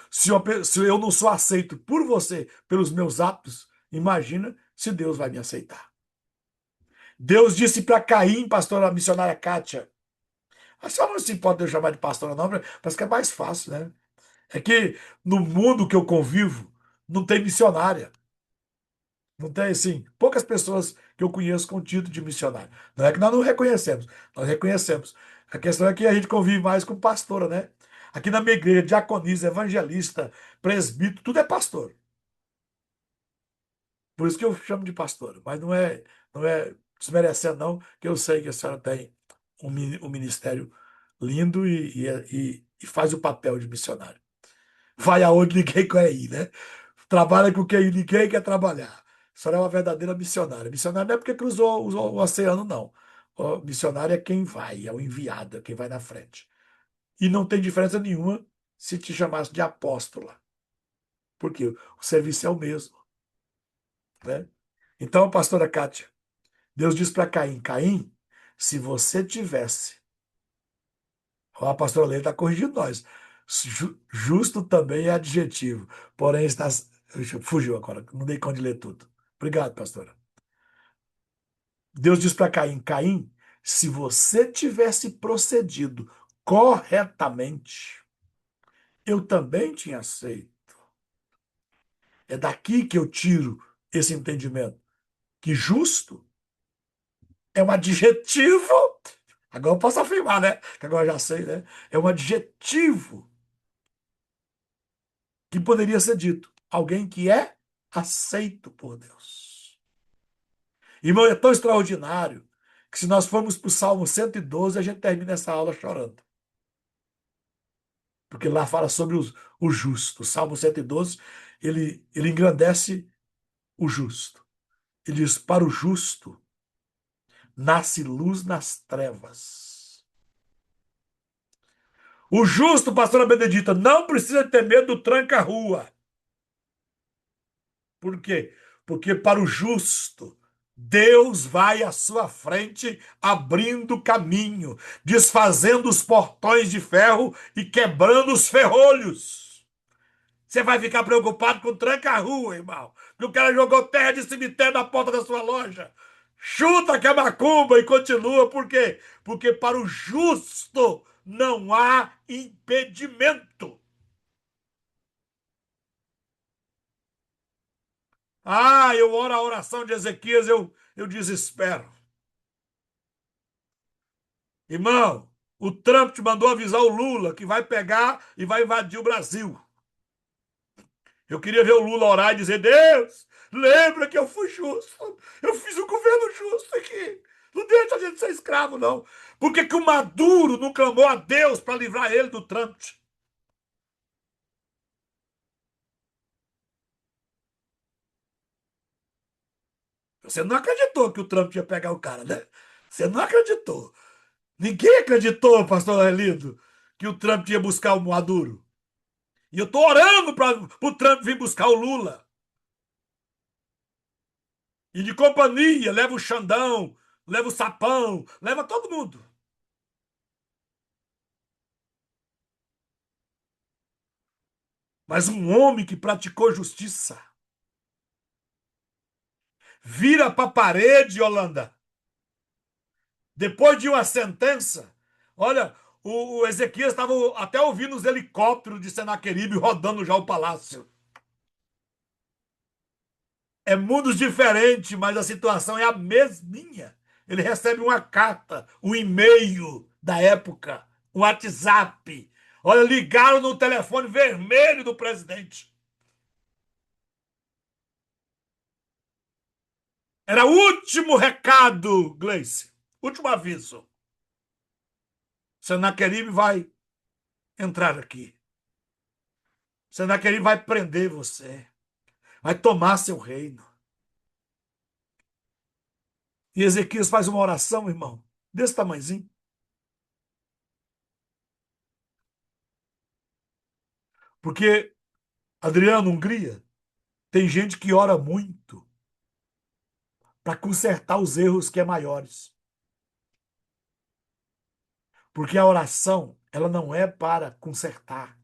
sou aceito por você, pelos meus atos, imagina se Deus vai me aceitar. Deus disse para Caim, pastora missionária Kátia, a senhora não se importa de eu chamar de pastora não, parece que é mais fácil, né? É que no mundo que eu convivo, não tem missionária. Não tem, assim, poucas pessoas que eu conheço com título de missionário. Não é que nós não reconhecemos, nós reconhecemos. A questão é que a gente convive mais com pastora, né? Aqui na minha igreja, diaconisa, evangelista, presbítero, tudo é pastor. Por isso que eu chamo de pastora. Mas não é desmerecendo, não, que eu sei que a senhora tem um ministério lindo e faz o papel de missionário. Vai aonde ninguém quer ir, né? Trabalha com quem ninguém quer trabalhar. A senhora é uma verdadeira missionária. Missionária não é porque cruzou o oceano, não. O missionário é quem vai, é o enviado, é quem vai na frente. E não tem diferença nenhuma se te chamasse de apóstola. Porque o serviço é o mesmo, né? Então, pastora Kátia, Deus diz para Caim, Caim, se você tivesse A pastora Leila está corrigindo nós. Justo também é adjetivo, porém está. Fugiu agora, não dei conta de ler tudo. Obrigado, pastora. Deus diz para Caim: Caim, se você tivesse procedido corretamente, eu também tinha aceito. É daqui que eu tiro esse entendimento. Que justo é um adjetivo. Agora eu posso afirmar, né? Que agora eu já sei, né? É um adjetivo que poderia ser dito. Alguém que é aceito por Deus. Irmão, é tão extraordinário que se nós formos para o Salmo 112, a gente termina essa aula chorando. Porque lá fala sobre o justo. O Salmo 112, ele engrandece o justo. Ele diz, para o justo nasce luz nas trevas. O justo, pastora Benedita, não precisa ter medo do tranca-rua. Por quê? Porque para o justo, Deus vai à sua frente, abrindo caminho, desfazendo os portões de ferro e quebrando os ferrolhos. Você vai ficar preocupado com tranca-rua, irmão. Que o cara jogou terra de cemitério na porta da sua loja. Chuta que é macumba e continua. Por quê? Porque para o justo não há impedimento. Ah, eu oro a oração de Ezequias, eu desespero. Irmão, o Trump te mandou avisar o Lula que vai pegar e vai invadir o Brasil. Eu queria ver o Lula orar e dizer: Deus, lembra que eu fui justo. Eu fiz um governo justo aqui. Não deixa a gente ser escravo, não. Por que que o Maduro não clamou a Deus para livrar ele do Trump? Você não acreditou que o Trump ia pegar o cara, né? Você não acreditou. Ninguém acreditou, pastor Elindo, que o Trump ia buscar o Maduro. E eu tô orando para o Trump vir buscar o Lula. E de companhia, leva o Xandão, leva o Sapão, leva todo mundo. Mas um homem que praticou justiça vira para a parede, Holanda, depois de uma sentença. Olha, o Ezequias estava até ouvindo os helicópteros de Senaqueribe rodando já o palácio. É mundos diferentes, mas a situação é a mesminha. Ele recebe uma carta, um e-mail da época, um WhatsApp. Olha, ligaram no telefone vermelho do presidente. Era o último recado, Gleice. Último aviso. Senaqueribe vai entrar aqui. Senaqueribe vai prender você. Vai tomar seu reino. E Ezequias faz uma oração, irmão, desse tamanhozinho. Porque, Adriano, Hungria, tem gente que ora muito para consertar os erros que é maiores. Porque a oração, ela não é para consertar.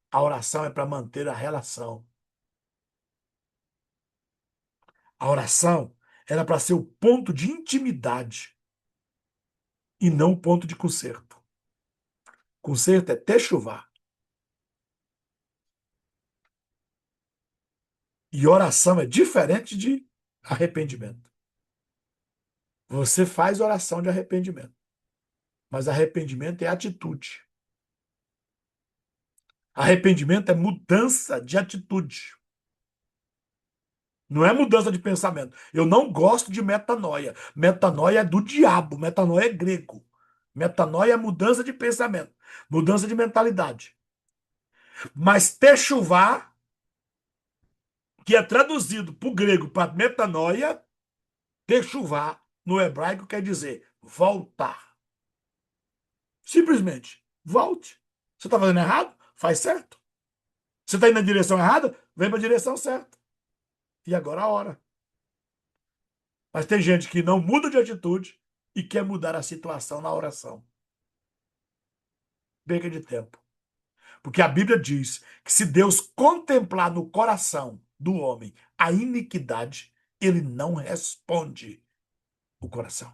A oração é para manter a relação. A oração era para ser o ponto de intimidade e não o ponto de conserto. Conserto é techuvá. E oração é diferente de arrependimento. Você faz oração de arrependimento, mas arrependimento é atitude. Arrependimento é mudança de atitude. Não é mudança de pensamento. Eu não gosto de metanoia. Metanoia é do diabo. Metanoia é grego. Metanoia é mudança de pensamento, mudança de mentalidade. Mas techuvá, que é traduzido para o grego para metanoia, techuvá no hebraico quer dizer voltar. Simplesmente, volte. Você está fazendo errado? Faz certo. Você está indo na direção errada? Vem para a direção certa. E agora a hora. Mas tem gente que não muda de atitude e quer mudar a situação na oração. perca de tempo. Porque a Bíblia diz que se Deus contemplar no coração do homem a iniquidade, ele não responde o coração.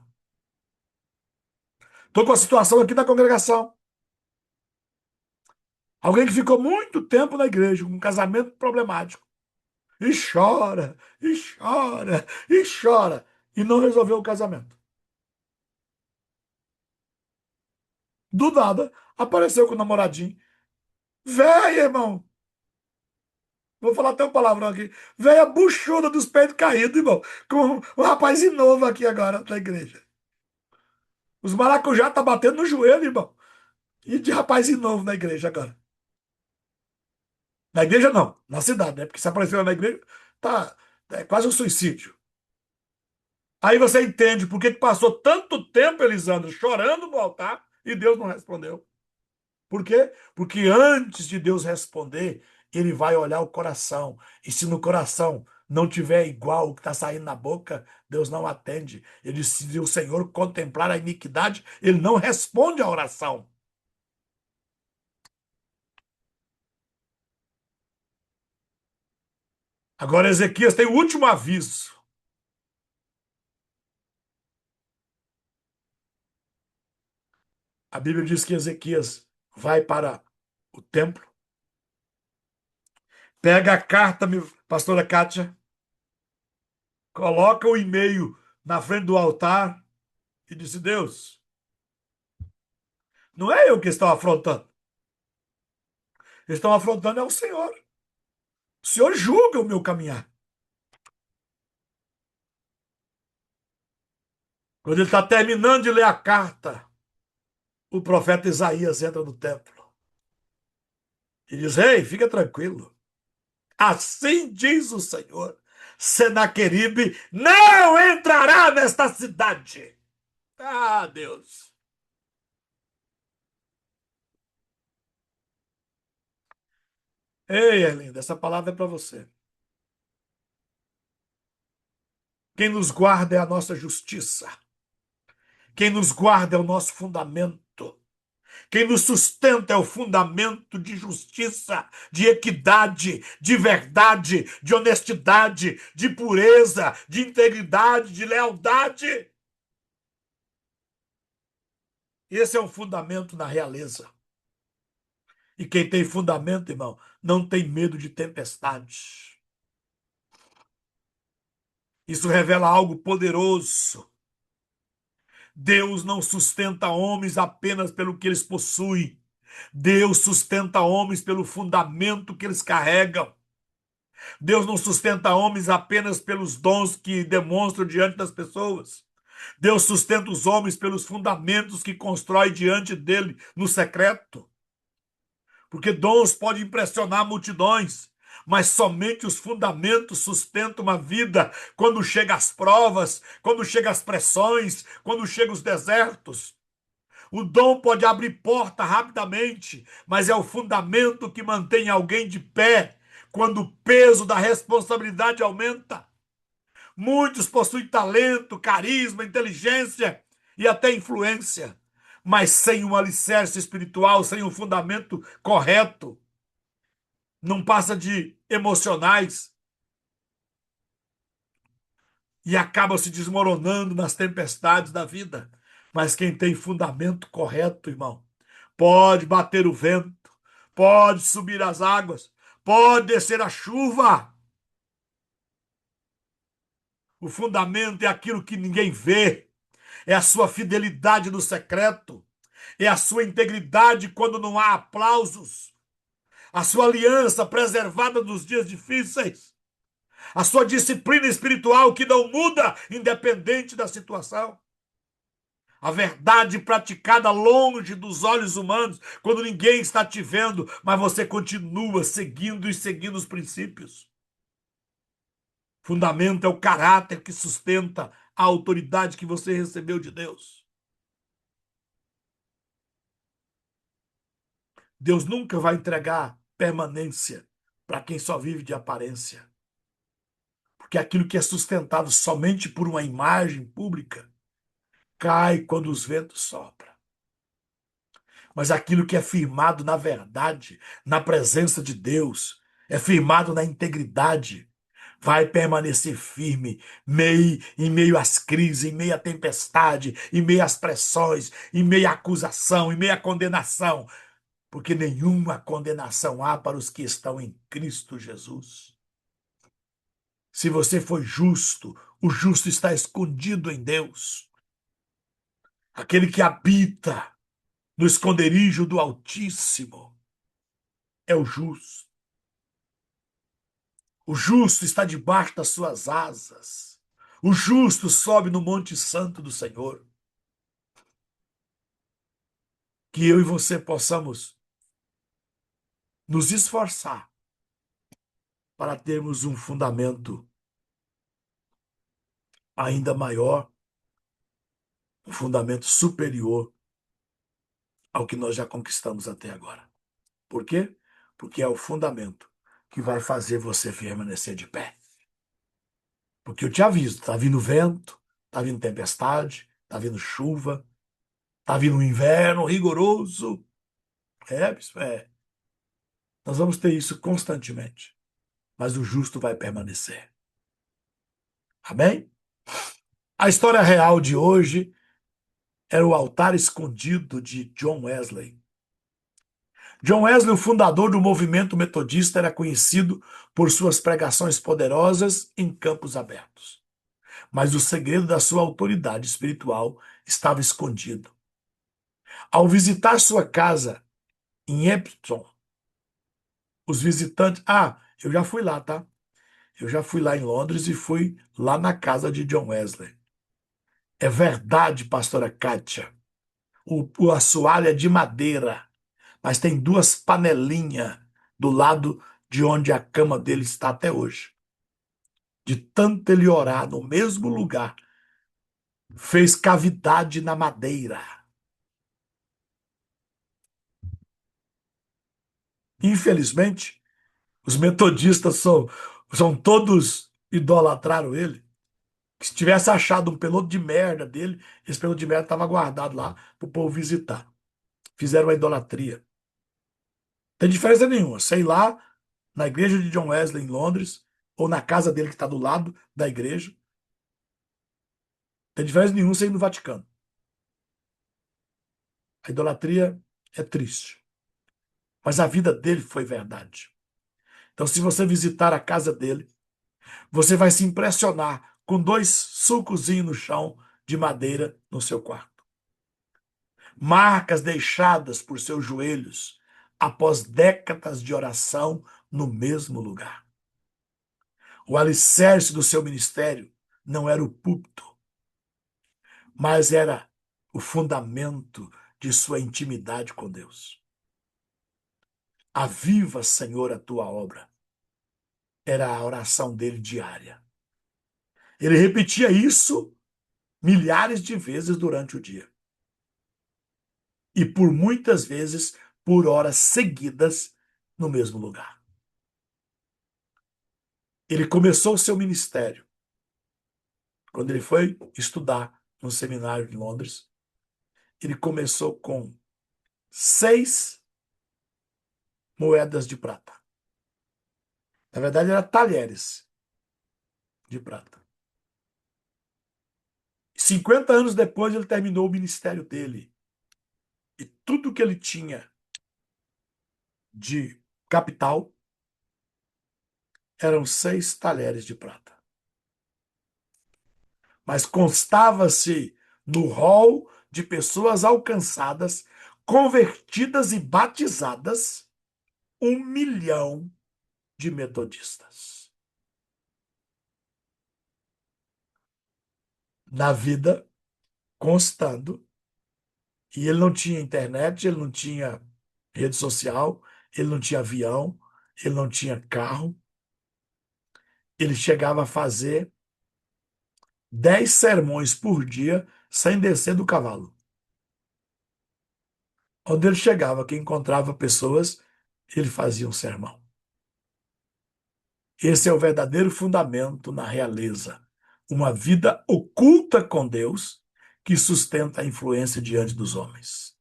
Estou com a situação aqui da congregação. Alguém que ficou muito tempo na igreja, com um casamento problemático. E chora, e chora, e chora. E não resolveu o casamento. Do nada, apareceu com o namoradinho. Véia, irmão. Vou falar até um palavrão aqui. Véia buchuda dos peitos caídos, irmão. Com um rapazinho novo aqui agora na igreja. Os maracujá tá batendo no joelho, irmão. E de rapazinho novo na igreja agora. Na igreja não, na cidade, né? Porque se apareceu na igreja, tá, é quase um suicídio. Aí você entende por que passou tanto tempo, Elisandro, chorando no altar e Deus não respondeu. Por quê? Porque antes de Deus responder, ele vai olhar o coração. E se no coração não tiver igual o que está saindo na boca, Deus não atende. Ele disse: se o Senhor contemplar a iniquidade, ele não responde à oração. Agora, Ezequias tem o último aviso. A Bíblia diz que Ezequias vai para o templo, pega a carta, pastora Kátia, coloca o e-mail na frente do altar e disse: Deus, não é eu que estou afrontando. Estão afrontando é o Senhor. O Senhor julga o meu caminhar. Quando ele está terminando de ler a carta, o profeta Isaías entra no templo e diz: Ei, fica tranquilo. Assim diz o Senhor: Senaqueribe não entrará nesta cidade. Ah, Deus. Ei, Erlinda, essa palavra é para você. Quem nos guarda é a nossa justiça. Quem nos guarda é o nosso fundamento. Quem nos sustenta é o fundamento de justiça, de equidade, de verdade, de honestidade, de pureza, de integridade, de lealdade. Esse é o fundamento na realeza. E quem tem fundamento, irmão, não tem medo de tempestades. Isso revela algo poderoso. Deus não sustenta homens apenas pelo que eles possuem. Deus sustenta homens pelo fundamento que eles carregam. Deus não sustenta homens apenas pelos dons que demonstram diante das pessoas. Deus sustenta os homens pelos fundamentos que constrói diante dele no secreto. Porque dons podem impressionar multidões, mas somente os fundamentos sustentam uma vida quando chega as provas, quando chega as pressões, quando chegam os desertos. O dom pode abrir porta rapidamente, mas é o fundamento que mantém alguém de pé quando o peso da responsabilidade aumenta. Muitos possuem talento, carisma, inteligência e até influência, mas sem um alicerce espiritual, sem um fundamento correto, não passa de emocionais e acaba se desmoronando nas tempestades da vida. Mas quem tem fundamento correto, irmão, pode bater o vento, pode subir as águas, pode descer a chuva. O fundamento é aquilo que ninguém vê, é a sua fidelidade no secreto, é a sua integridade quando não há aplausos, a sua aliança preservada nos dias difíceis, a sua disciplina espiritual que não muda independente da situação. A verdade praticada longe dos olhos humanos, quando ninguém está te vendo, mas você continua seguindo e seguindo os princípios. Fundamento é o caráter que sustenta a autoridade que você recebeu de Deus. Deus nunca vai entregar permanência para quem só vive de aparência. Porque aquilo que é sustentado somente por uma imagem pública cai quando os ventos sopram. mas aquilo que é firmado na verdade, na presença de Deus, é firmado na integridade, vai permanecer firme em meio às crises, em meio à tempestade, em meio às pressões, em meio à acusação, em meio à condenação, porque nenhuma condenação há para os que estão em Cristo Jesus. Se você foi justo, o justo está escondido em Deus. Aquele que habita no esconderijo do Altíssimo é o justo. O justo está debaixo das suas asas. O justo sobe no Monte Santo do Senhor. Que eu e você possamos nos esforçar para termos um fundamento ainda maior, um fundamento superior ao que nós já conquistamos até agora. Por quê? Porque é o fundamento que vai fazer você permanecer de pé. Porque eu te aviso, tá vindo vento, tá vindo tempestade, tá vindo chuva, tá vindo um inverno rigoroso. Bispo, é. Nós vamos ter isso constantemente. Mas o justo vai permanecer. Amém? A história real de hoje era o altar escondido de John Wesley. John Wesley, o fundador do movimento metodista, era conhecido por suas pregações poderosas em campos abertos. Mas o segredo da sua autoridade espiritual estava escondido. Ao visitar sua casa em Epsom, os visitantes. Eu já fui lá, tá? Eu já fui lá em Londres e fui lá na casa de John Wesley. É verdade, pastora Kátia. O assoalho é de madeira, mas tem duas panelinhas do lado de onde a cama dele está até hoje. De tanto ele orar no mesmo lugar, fez cavidade na madeira. Infelizmente, os metodistas são todos idolatraram ele. Se tivesse achado um peloto de merda dele, esse peloto de merda estava guardado lá para o povo visitar. Fizeram uma idolatria. Não tem diferença nenhuma. Sei lá, na igreja de John Wesley em Londres, ou na casa dele que está do lado da igreja. Não tem diferença nenhuma sem ir no Vaticano. A idolatria é triste. Mas a vida dele foi verdade. Então, se você visitar a casa dele, você vai se impressionar com dois sulcozinhos no chão de madeira no seu quarto. Marcas deixadas por seus joelhos após décadas de oração no mesmo lugar. O alicerce do seu ministério não era o púlpito, mas era o fundamento de sua intimidade com Deus. Aviva, Senhor, a tua obra. Era a oração dele diária. Ele repetia isso milhares de vezes durante o dia. E por muitas vezes, por horas seguidas, no mesmo lugar. Ele começou o seu ministério quando ele foi estudar no seminário de Londres. Ele começou com 6 moedas de prata. Na verdade, eram talheres de prata. 50 anos depois, ele terminou o ministério dele. E tudo que ele tinha de capital eram 6 talheres de prata. Mas constava-se no rol de pessoas alcançadas, convertidas e batizadas, 1 milhão de metodistas. Na vida, constando, e ele não tinha internet, ele não tinha rede social, ele não tinha avião, ele não tinha carro. Ele chegava a fazer 10 sermões por dia sem descer do cavalo. Onde ele chegava, que encontrava pessoas, ele fazia um sermão. Esse é o verdadeiro fundamento na realeza. Uma vida oculta com Deus que sustenta a influência diante dos homens.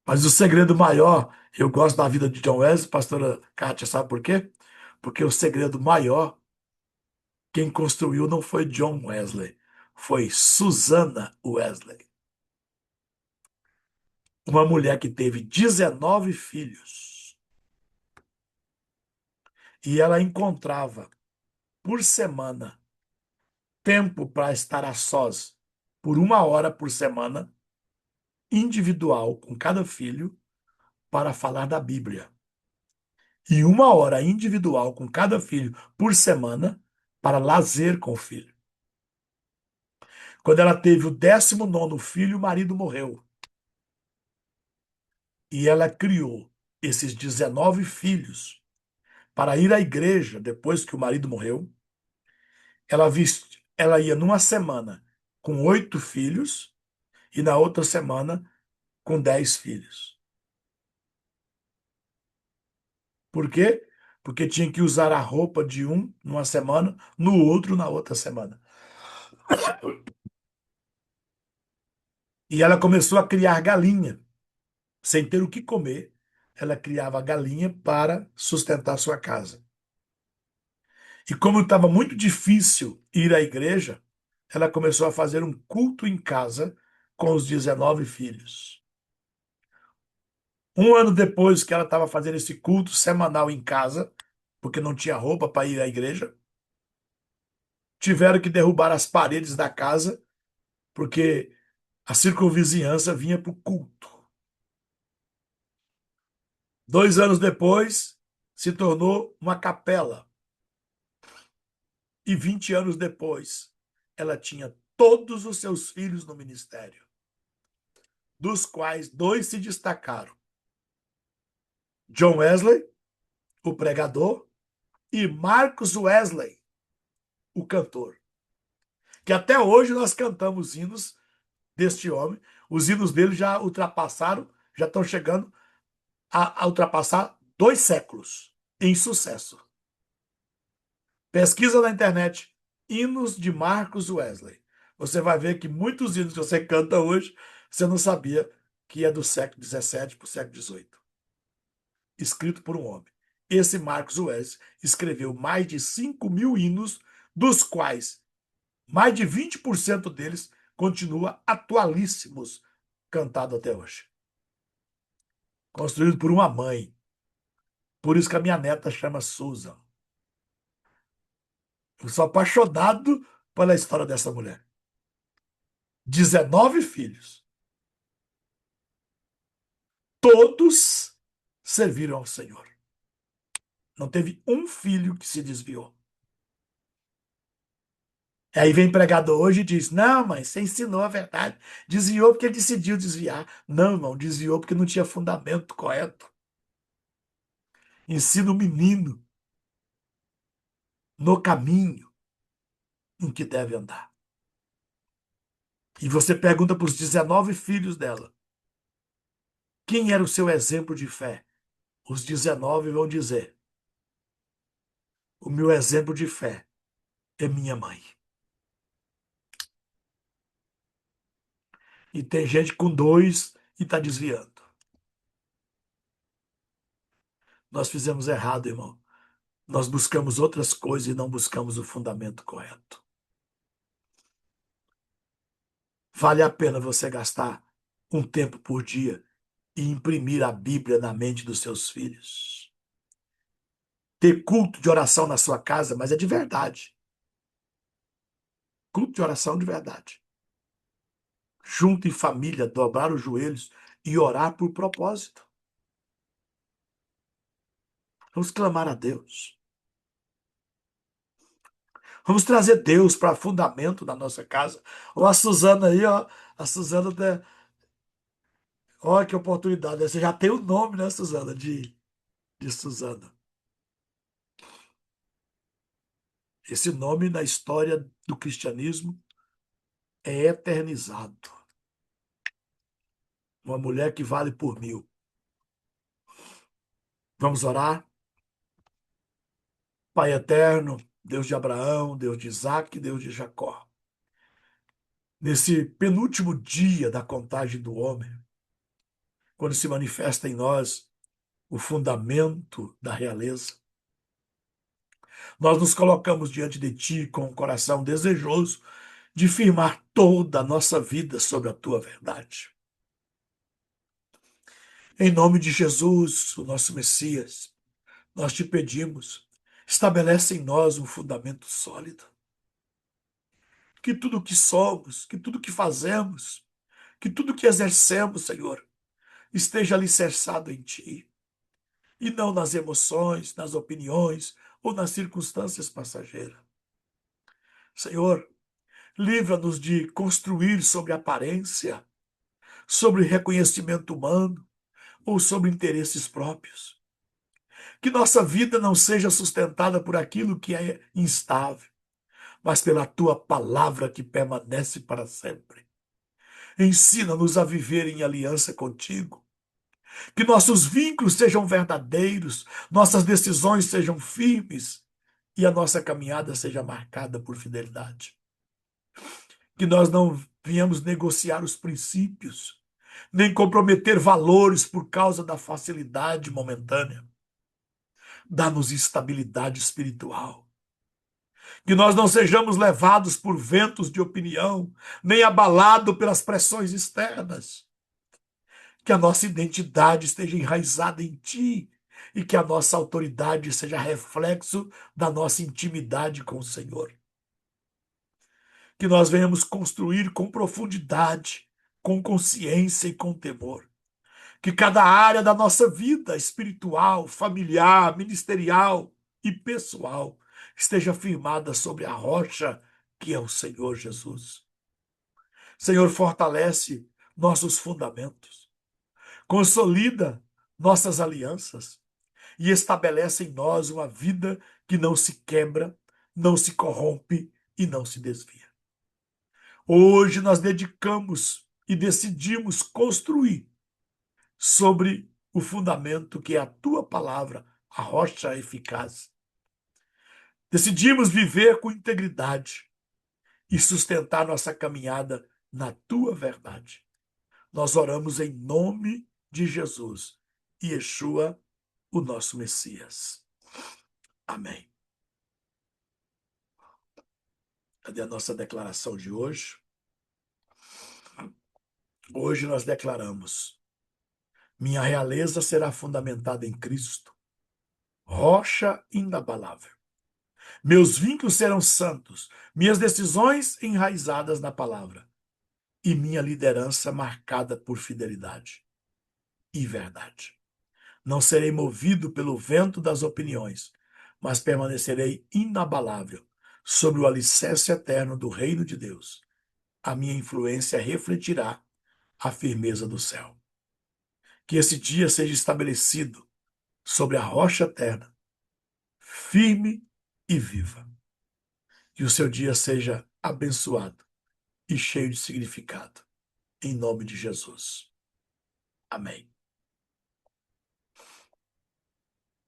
Mas o segredo maior, eu gosto da vida de John Wesley, pastora Kátia, sabe por quê? Porque o segredo maior, quem construiu não foi John Wesley, foi Susana Wesley. Uma mulher que teve 19 filhos. E ela encontrava por semana tempo para estar a sós, por 1 hora por semana, individual, com cada filho, para falar da Bíblia. E 1 hora individual com cada filho por semana para lazer com o filho. Quando ela teve o 19º filho, o marido morreu. E ela criou esses 19 filhos para ir à igreja depois que o marido morreu. Ela ia numa semana com 8 filhos e na outra semana com 10 filhos. Por quê? Porque tinha que usar a roupa de um numa semana, no outro na outra semana. E ela começou a criar galinha. Sem ter o que comer, ela criava galinha para sustentar sua casa. E como estava muito difícil ir à igreja, ela começou a fazer um culto em casa com os 19 filhos. 1 ano depois que ela estava fazendo esse culto semanal em casa, porque não tinha roupa para ir à igreja, tiveram que derrubar as paredes da casa, porque a circunvizinhança vinha para o culto. 2 anos depois, se tornou uma capela. E 20 anos depois, ela tinha todos os seus filhos no ministério, dos quais 2 se destacaram: John Wesley, o pregador, e Marcus Wesley, o cantor. Que até hoje nós cantamos hinos deste homem. Os hinos dele já ultrapassaram, já estão chegando a ultrapassar 2 séculos em sucesso. Pesquisa na internet, hinos de Marcus Wesley. Você vai ver que muitos hinos que você canta hoje, você não sabia que é do século XVII para o século XVIII. Escrito por um homem. Esse Marcus Wesley escreveu mais de 5.000 hinos, dos quais mais de 20% deles continua atualíssimos, cantado até hoje. Construído por uma mãe. Por isso que a minha neta chama Susan. Eu sou apaixonado pela história dessa mulher. 19 filhos. Todos serviram ao Senhor. Não teve um filho que se desviou. Aí vem pregador hoje e diz: Não, mãe, você ensinou a verdade. Desviou porque ele decidiu desviar. Não, irmão, desviou porque não tinha fundamento correto. Ensina o menino no caminho em que deve andar. E você pergunta para os 19 filhos dela: quem era o seu exemplo de fé? Os 19 vão dizer: o meu exemplo de fé é minha mãe. E tem gente com 2 e está desviando. Nós fizemos errado, irmão. Nós buscamos outras coisas e não buscamos o fundamento correto. Vale a pena você gastar um tempo por dia e imprimir a Bíblia na mente dos seus filhos. Ter culto de oração na sua casa, mas é de verdade. Culto de oração de verdade. Junto em família, dobrar os joelhos e orar por propósito. Vamos clamar a Deus. Vamos trazer Deus para fundamento da nossa casa. Ó, a Suzana aí, ó. A Suzana, olha que oportunidade. Você já tem o nome, né, Suzana? De Suzana. Esse nome na história do cristianismo é eternizado. Uma mulher que vale por 1000. Vamos orar? Pai eterno, Deus de Abraão, Deus de Isaac, Deus de Jacó. Nesse penúltimo dia da contagem do homem, quando se manifesta em nós o fundamento da realeza. Nós nos colocamos diante de Ti com um coração desejoso de firmar toda a nossa vida sobre a Tua verdade. Em nome de Jesus, o nosso Messias, nós te pedimos, estabelece em nós um fundamento sólido. Que tudo que somos, que tudo que fazemos, que tudo que exercemos, Senhor, esteja alicerçado em Ti, e não nas emoções, nas opiniões ou nas circunstâncias passageiras. Senhor, livra-nos de construir sobre aparência, sobre reconhecimento humano ou sobre interesses próprios. Que nossa vida não seja sustentada por aquilo que é instável, mas pela Tua palavra que permanece para sempre. Ensina-nos a viver em aliança contigo. Que nossos vínculos sejam verdadeiros, nossas decisões sejam firmes e a nossa caminhada seja marcada por fidelidade. Que nós não venhamos negociar os princípios, nem comprometer valores por causa da facilidade momentânea. Dá-nos estabilidade espiritual. Que nós não sejamos levados por ventos de opinião, nem abalados pelas pressões externas. Que a nossa identidade esteja enraizada em Ti e que a nossa autoridade seja reflexo da nossa intimidade com o Senhor. Que nós venhamos construir com profundidade, com consciência e com temor. Que cada área da nossa vida espiritual, familiar, ministerial e pessoal esteja firmada sobre a rocha que é o Senhor Jesus. Senhor, fortalece nossos fundamentos, consolida nossas alianças e estabelece em nós uma vida que não se quebra, não se corrompe e não se desvia. Hoje nós dedicamos e decidimos construir sobre o fundamento que é a Tua palavra, a rocha eficaz. Decidimos viver com integridade e sustentar nossa caminhada na Tua verdade. Nós oramos em nome de Jesus, Yeshua, o nosso Messias. Amém. Cadê a nossa declaração de hoje? Hoje nós declaramos: minha realeza será fundamentada em Cristo, rocha inabalável. Meus vínculos serão santos, minhas decisões enraizadas na palavra e minha liderança marcada por fidelidade e verdade. Não serei movido pelo vento das opiniões, mas permanecerei inabalável sobre o alicerce eterno do reino de Deus. A minha influência refletirá a firmeza do céu. Que esse dia seja estabelecido sobre a rocha eterna, firme e viva. Que o seu dia seja abençoado e cheio de significado. Em nome de Jesus. Amém.